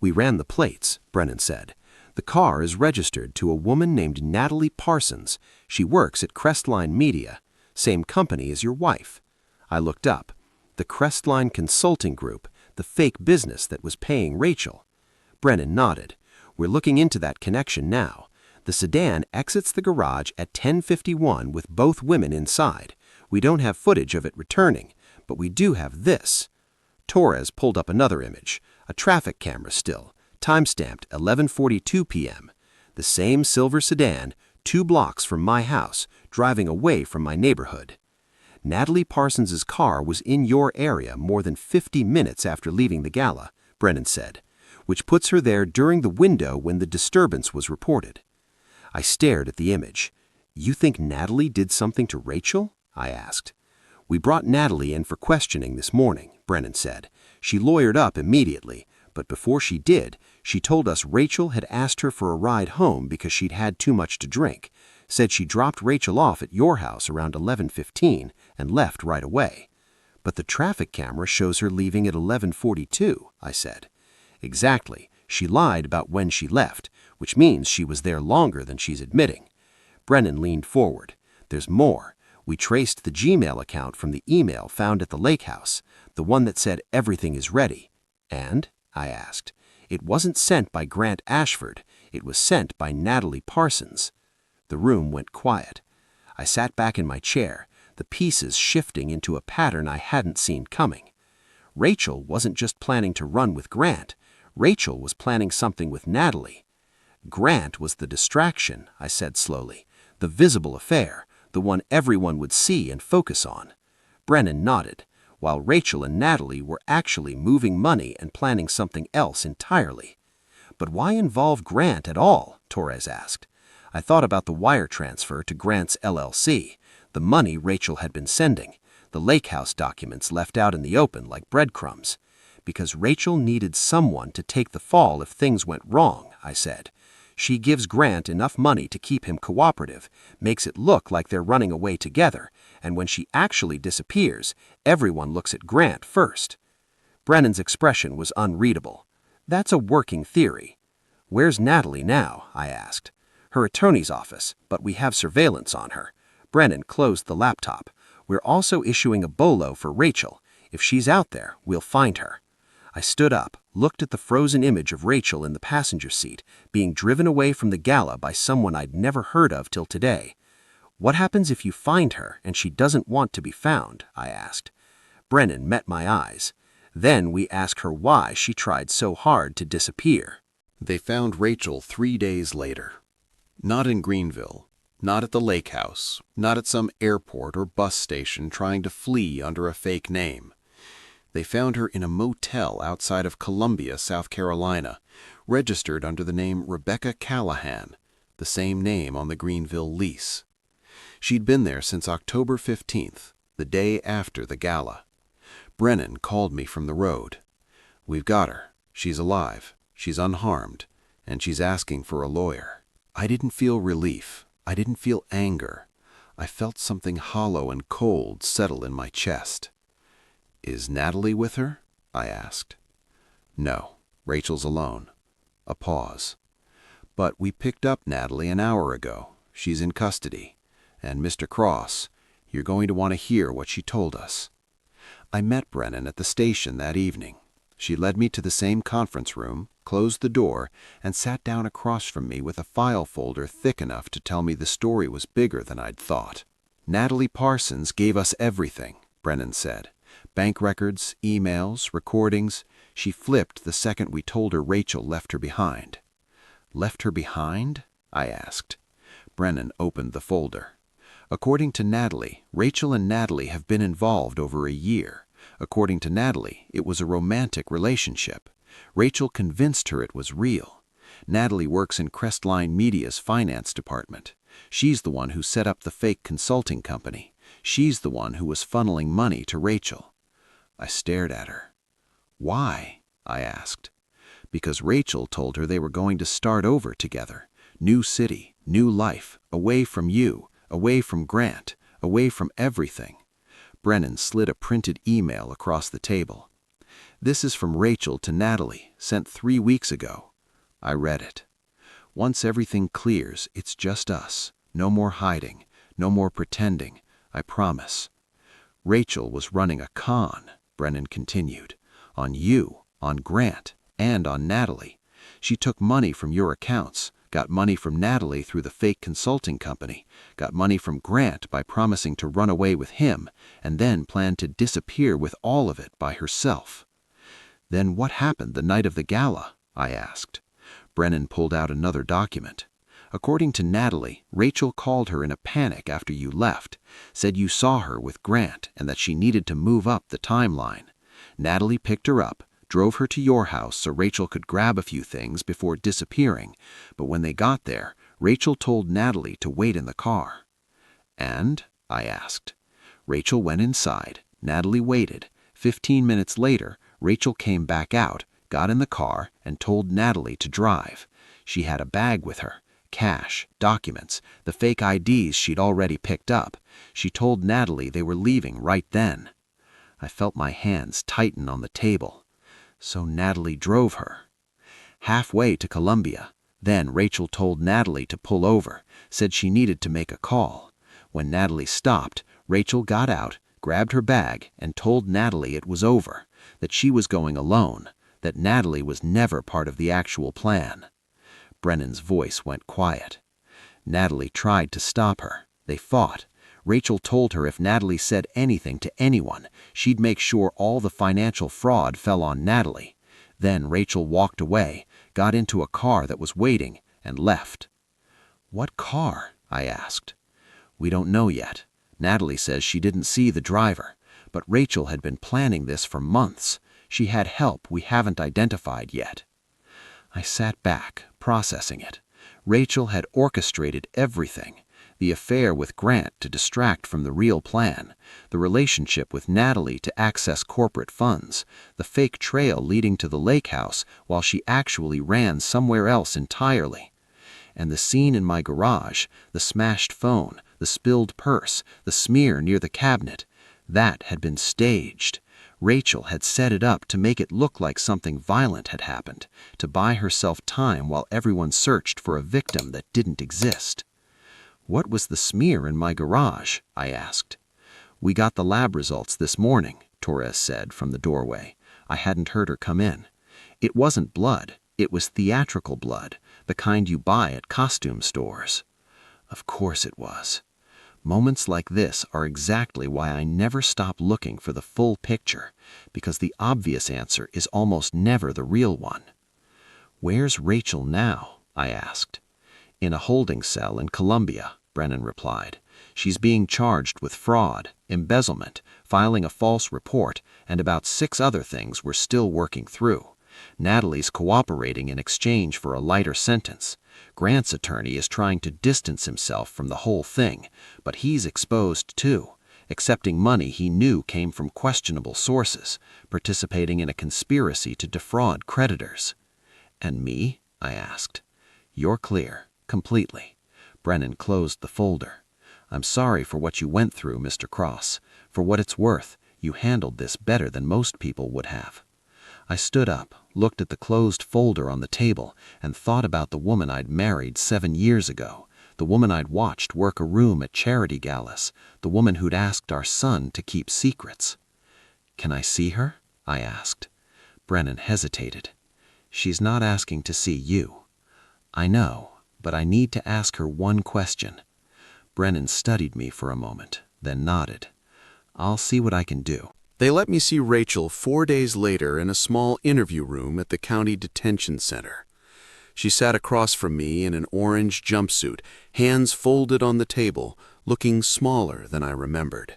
"We ran the plates," Brennan said. "The car is registered to a woman named Natalie Parsons. She works at Crestline Media, same company as your wife." I looked up. The Crestline Consulting Group, the fake business that was paying Rachel. Brennan nodded. "We're looking into that connection now. The sedan exits the garage at 10:51 with both women inside. We don't have footage of it returning, but we do have this." Torres pulled up another image, a traffic camera still, time-stamped 11:42 p.m. The same silver sedan, 2 blocks from my house, driving away from my neighborhood. "Natalie Parsons's car was in your area more than 50 minutes after leaving the gala," Brennan said, "which puts her there during the window when the disturbance was reported." I stared at the image. "You think Natalie did something to Rachel?" I asked. "We brought Natalie in for questioning this morning," Brennan said. "She lawyered up immediately, but before she did, she told us Rachel had asked her for a ride home because she'd had too much to drink. Said she dropped Rachel off at your house around 11:15 and left right away." "But the traffic camera shows her leaving at 11:42, I said. "Exactly. She lied about when she left, which means she was there longer than she's admitting." Brennan leaned forward. "There's more. We traced the Gmail account from the email found at the lake house, the one that said everything is ready." "And?" I asked. It wasn't sent by Grant Ashford. It was sent by Natalie Parsons. The room went quiet. I sat back in my chair, the pieces shifting into a pattern I hadn't seen coming. Rachel wasn't just planning to run with Grant. Rachel was planning something with Natalie. Grant was the distraction, I said slowly, the visible affair, the one everyone would see and focus on. Brennan nodded, while Rachel and Natalie were actually moving money and planning something else entirely. But why involve Grant at all? Torres asked. I thought about the wire transfer to Grant's LLC, the money Rachel had been sending, the lake house documents left out in the open like breadcrumbs. Because Rachel needed someone to take the fall if things went wrong, I said. She gives Grant enough money to keep him cooperative, makes it look like they're running away together, and when she actually disappears, everyone looks at Grant first. Brennan's expression was unreadable. That's a working theory. Where's Natalie now? I asked. Her attorney's office, but we have surveillance on her. Brennan closed the laptop. We're also issuing a bolo for Rachel. If she's out there, we'll find her. I stood up, looked at the frozen image of Rachel in the passenger seat, being driven away from the gala by someone I'd never heard of till today. What happens if you find her and she doesn't want to be found? I asked. Brennan met my eyes. Then we asked her why she tried so hard to disappear. They found Rachel 3 days later. Not in Greenville, not at the lake house, not at some airport or bus station trying to flee under a fake name. They found her in a motel outside of Columbia, South Carolina, registered under the name Rebecca Callahan, the same name on the Greenville lease. She'd been there since October 15th, the day after the gala. Brennan called me from the road. We've got her. She's alive. She's unharmed. And she's asking for a lawyer. I didn't feel relief. I didn't feel anger. I felt something hollow and cold settle in my chest. Is Natalie with her? I asked. No, Rachel's alone. A pause. But we picked up Natalie an hour ago. She's in custody. And Mr. Cross, you're going to want to hear what she told us. I met Brennan at the station that evening. She led me to the same conference room, closed the door, and sat down across from me with a file folder thick enough to tell me the story was bigger than I'd thought. Natalie Parsons gave us everything, Brennan said. Bank records, emails, recordings. She flipped the second we told her Rachel left her behind. Left her behind? I asked. Brennan opened the folder. According to Natalie, Rachel and Natalie have been involved over a year. According to Natalie, it was a romantic relationship. Rachel convinced her it was real. Natalie works in Crestline Media's finance department. She's the one who set up the fake consulting company. She's the one who was funneling money to Rachel. I stared at her. Why? I asked. Because Rachel told her they were going to start over together. New city, new life, away from you, away from Grant, away from everything. Brennan slid a printed email across the table. This is from Rachel to Natalie, sent 3 weeks ago. I read it. Once everything clears, it's just us. No more hiding, no more pretending, I promise. Rachel was running a con, Brennan continued, on you, on Grant, and on Natalie. She took money from your accounts, got money from Natalie through the fake consulting company, got money from Grant by promising to run away with him, and then planned to disappear with all of it by herself. Then what happened the night of the gala? I asked. Brennan pulled out another document. According to Natalie, Rachel called her in a panic after you left, said you saw her with Grant and that she needed to move up the timeline. Natalie picked her up, drove her to your house so Rachel could grab a few things before disappearing, but when they got there, Rachel told Natalie to wait in the car. And? I asked. Rachel went inside. Natalie waited. 15 minutes later, Rachel came back out, got in the car, and told Natalie to drive. She had a bag with her. Cash, documents, the fake IDs she'd already picked up. She told Natalie they were leaving right then. I felt my hands tighten on the table. So Natalie drove her. Halfway to Columbia. Then Rachel told Natalie to pull over, said she needed to make a call. When Natalie stopped, Rachel got out, grabbed her bag, and told Natalie it was over, that she was going alone, that Natalie was never part of the actual plan. Brennan's voice went quiet. Natalie tried to stop her. They fought. Rachel told her if Natalie said anything to anyone, she'd make sure all the financial fraud fell on Natalie. Then Rachel walked away, got into a car that was waiting, and left. "What car?" I asked. "We don't know yet. Natalie says she didn't see the driver, but Rachel had been planning this for months. She had help we haven't identified yet." I sat back, processing it. Rachel had orchestrated everything. The affair with Grant to distract from the real plan, the relationship with Natalie to access corporate funds, the fake trail leading to the lake house while she actually ran somewhere else entirely. And the scene in my garage, the smashed phone, the spilled purse, the smear near the cabinet, that had been staged. Rachel had set it up to make it look like something violent had happened, to buy herself time while everyone searched for a victim that didn't exist. "What was the smear in my garage?" I asked. "We got the lab results this morning," Torres said from the doorway. I hadn't heard her come in. "It wasn't blood. It was theatrical blood, the kind you buy at costume stores." Of course it was. Moments like this are exactly why I never stop looking for the full picture, because the obvious answer is almost never the real one. "Where's Rachel now?" I asked. "In a holding cell in Colombia," Brennan replied. "She's being charged with fraud, embezzlement, filing a false report, and about 6 other things we're still working through. Natalie's cooperating in exchange for a lighter sentence. Grant's attorney is trying to distance himself from the whole thing, but he's exposed too, accepting money he knew came from questionable sources, participating in a conspiracy to defraud creditors." "And me?" I asked. "You're clear. Completely." Brennan closed the folder. "I'm sorry for what you went through, Mr. Cross. For what it's worth, you handled this better than most people would have." I stood up, looked at the closed folder on the table, and thought about the woman I'd married 7 years ago, the woman I'd watched work a room at charity galas, the woman who'd asked our son to keep secrets. "Can I see her?" I asked. Brennan hesitated. "She's not asking to see you." "I know, but I need to ask her one question." Brennan studied me for a moment, then nodded. "I'll see what I can do." They let me see Rachel 4 days later in a small interview room at the county detention center. She sat across from me in an orange jumpsuit, hands folded on the table, looking smaller than I remembered.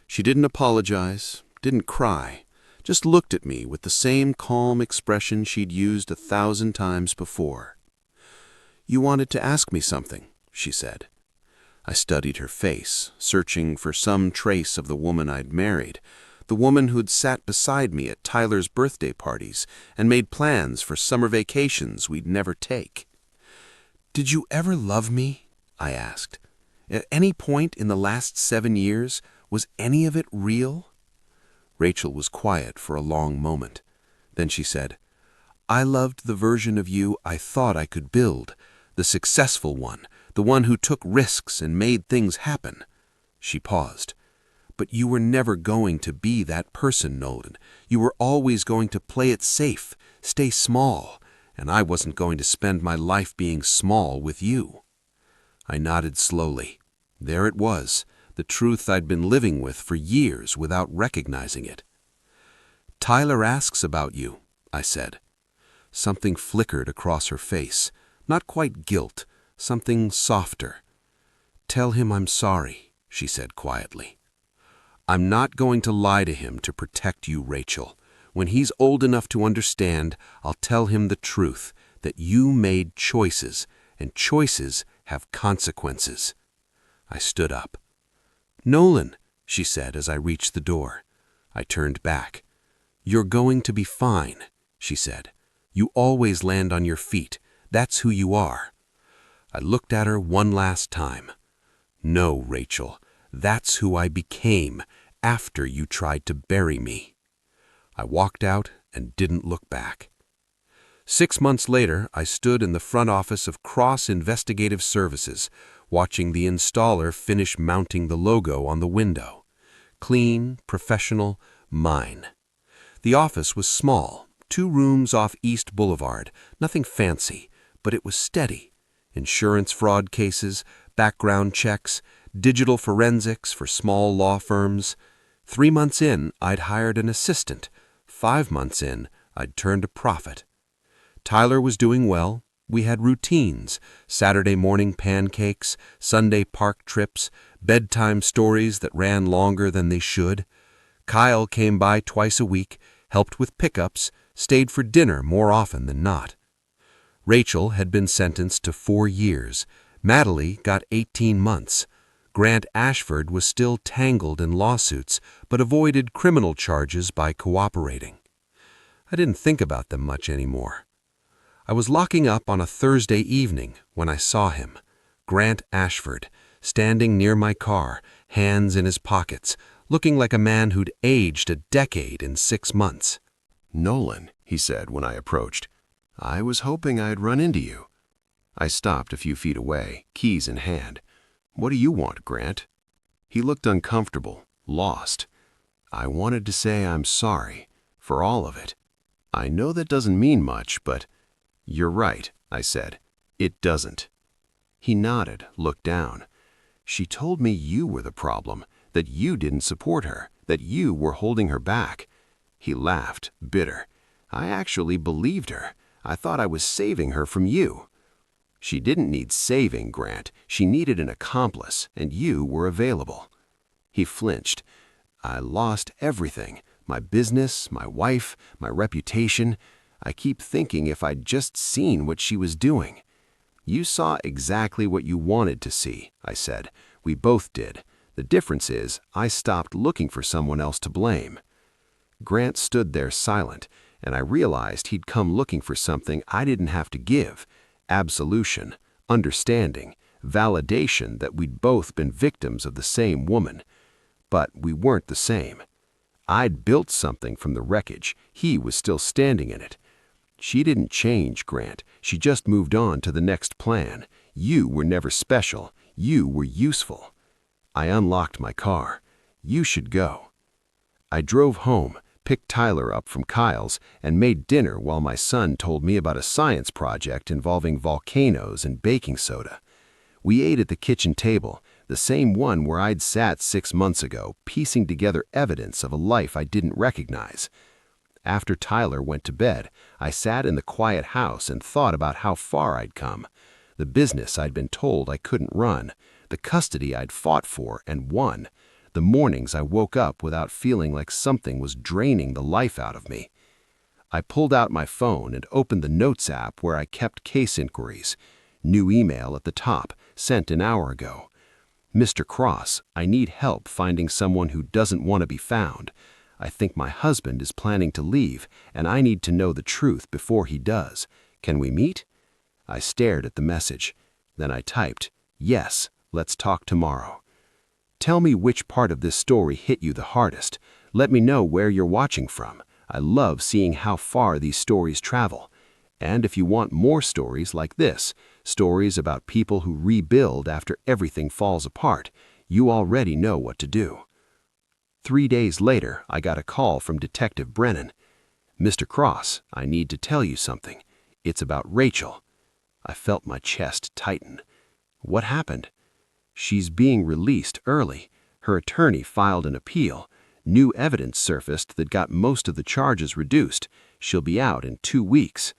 She didn't apologize, didn't cry, just looked at me with the same calm expression she'd used 1,000 times before. "You wanted to ask me something," she said. I studied her face, searching for some trace of the woman I'd married, the woman who'd sat beside me at Tyler's birthday parties and made plans for summer vacations we'd never take. "Did you ever love me?" I asked. "At any point in the last 7 years, was any of it real?" Rachel was quiet for a long moment. Then she said, "I loved the version of you I thought I could build, the successful one, the one who took risks and made things happen." She paused. "But you were never going to be that person, Nolan. You were always going to play it safe, stay small, and I wasn't going to spend my life being small with you." I nodded slowly. There it was, the truth I'd been living with for years without recognizing it. "Tyler asks about you," I said. Something flickered across her face, not quite guilt, something softer. "Tell him I'm sorry," she said quietly. "I'm not going to lie to him to protect you, Rachel. When he's old enough to understand, I'll tell him the truth, that you made choices, and choices have consequences." I stood up. "Nolan," she said as I reached the door. I turned back. "You're going to be fine," she said. "You always land on your feet. That's who you are." I looked at her one last time. "No, Rachel, that's who I became after you tried to bury me." I walked out and didn't look back. 6 months later, I stood in the front office of Cross Investigative Services, watching the installer finish mounting the logo on the window. Clean, professional, mine. The office was small, 2 rooms off East Boulevard, nothing fancy, but it was steady. Insurance fraud cases, background checks, digital forensics for small law firms. 3 months in, I'd hired an assistant. 5 months in, I'd turned a profit. Tyler was doing well. We had routines, Saturday morning pancakes, Sunday park trips, bedtime stories that ran longer than they should. Kyle came by twice a week, helped with pickups, stayed for dinner more often than not. Rachel had been sentenced to 4 years. Madeline got 18 months. Grant Ashford was still tangled in lawsuits, but avoided criminal charges by cooperating. I didn't think about them much anymore. I was locking up on a Thursday evening when I saw him, Grant Ashford, standing near my car, hands in his pockets, looking like a man who'd aged a decade in 6 months. "Nolan," he said when I approached, "I was hoping I'd run into you." I stopped a few feet away, keys in hand. "What do you want, Grant?" He looked uncomfortable, lost. I wanted to say I'm sorry for all of it. I know that doesn't mean much, but "You're right," I said. "It doesn't." He nodded, looked down. "She told me you were the problem, that you didn't support her, that you were holding her back." He laughed, bitter. "I actually believed her. I thought I was saving her from you." "She didn't need saving, Grant. She needed an accomplice, and you were available." He flinched. "I lost everything. My business, my wife, my reputation. I keep thinking if I'd just seen what she was doing." "You saw exactly what you wanted to see," I said. "We both did. The difference is I stopped looking for someone else to blame." Grant stood there silent, and I realized he'd come looking for something I didn't have to give: absolution, understanding, validation that we'd both been victims of the same woman. But we weren't the same. I'd built something from the wreckage. He was still standing in it. "She didn't change, Grant. She just moved on to the next plan. You were never special. You were useful." I unlocked my car. "You should go." I drove home, picked Tyler up from Kyle's, and made dinner while my son told me about a science project involving volcanoes and baking soda. We ate at the kitchen table, the same one where I'd sat 6 months ago, piecing together evidence of a life I didn't recognize. After Tyler went to bed, I sat in the quiet house and thought about how far I'd come. The business I'd been told I couldn't run, the custody I'd fought for and won, the mornings I woke up without feeling like something was draining the life out of me. I pulled out my phone and opened the Notes app where I kept case inquiries. New email at the top, sent an hour ago. "Mr. Cross, I need help finding someone who doesn't want to be found. I think my husband is planning to leave, and I need to know the truth before he does. Can we meet?" I stared at the message. Then I typed, "Yes, let's talk tomorrow." Tell me which part of this story hit you the hardest. Let me know where you're watching from. I love seeing how far these stories travel. And if you want more stories like this, stories about people who rebuild after everything falls apart, you already know what to do. 3 days later, I got a call from Detective Brennan. "Mr. Cross, I need to tell you something. It's about Rachel." I felt my chest tighten. "What happened?" "She's being released early. Her attorney filed an appeal. New evidence surfaced that got most of the charges reduced. She'll be out in 2 weeks.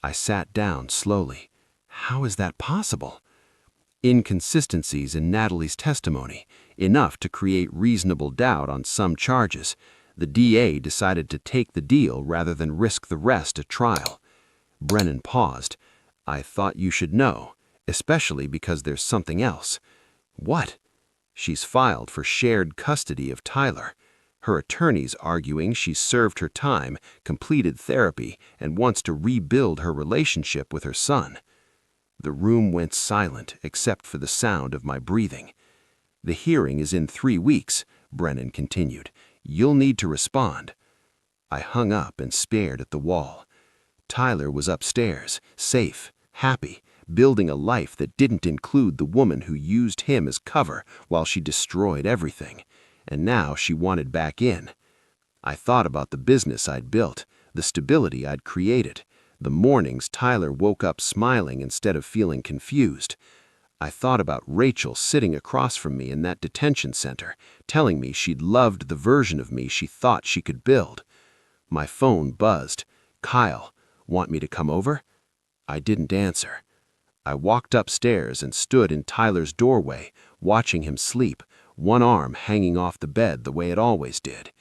I sat down slowly. How is that possible? Inconsistencies in Natalie's testimony, enough to create reasonable doubt on some charges. The DA decided to take the deal rather than risk the rest at trial. Brennan paused. "I thought you should know, especially because there's something else." "What?" "She's filed for shared custody of Tyler. Her attorney's arguing she's served her time, completed therapy, and wants to rebuild her relationship with her son." The room went silent except for the sound of my breathing. "The hearing is in 3 weeks," Brennan continued. "You'll need to respond." I hung up and stared at the wall. Tyler was upstairs, safe, happy, building a life that didn't include the woman who used him as cover while she destroyed everything. And now she wanted back in. I thought about the business I'd built, the stability I'd created. The mornings Tyler woke up smiling instead of feeling confused. I thought about Rachel sitting across from me in that detention center, telling me she'd loved the version of me she thought she could build. My phone buzzed. "Kyle, want me to come over?" I didn't answer. I walked upstairs and stood in Tyler's doorway, watching him sleep, one arm hanging off the bed the way it always did.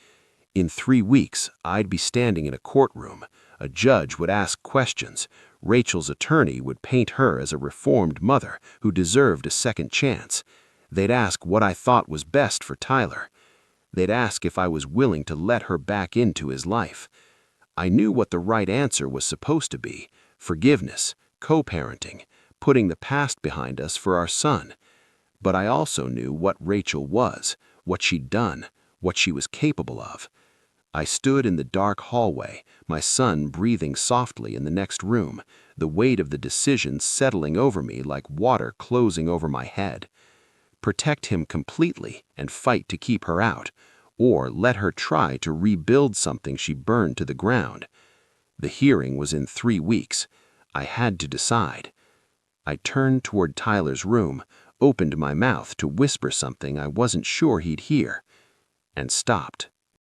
In 3 weeks, I'd be standing in a courtroom. A judge would ask questions. Rachel's attorney would paint her as a reformed mother who deserved a second chance. They'd ask what I thought was best for Tyler. They'd ask if I was willing to let her back into his life. I knew what the right answer was supposed to be: forgiveness, co-parenting, putting the past behind us for our son. But I also knew what Rachel was, what she'd done, what she was capable of. I stood in the dark hallway, my son breathing softly in the next room, the weight of the decision settling over me like water closing over my head. Protect him completely and fight to keep her out, or let her try to rebuild something she burned to the ground. The hearing was in 3 weeks. I had to decide. I turned toward Tyler's room, opened my mouth to whisper something I wasn't sure he'd hear, and stopped.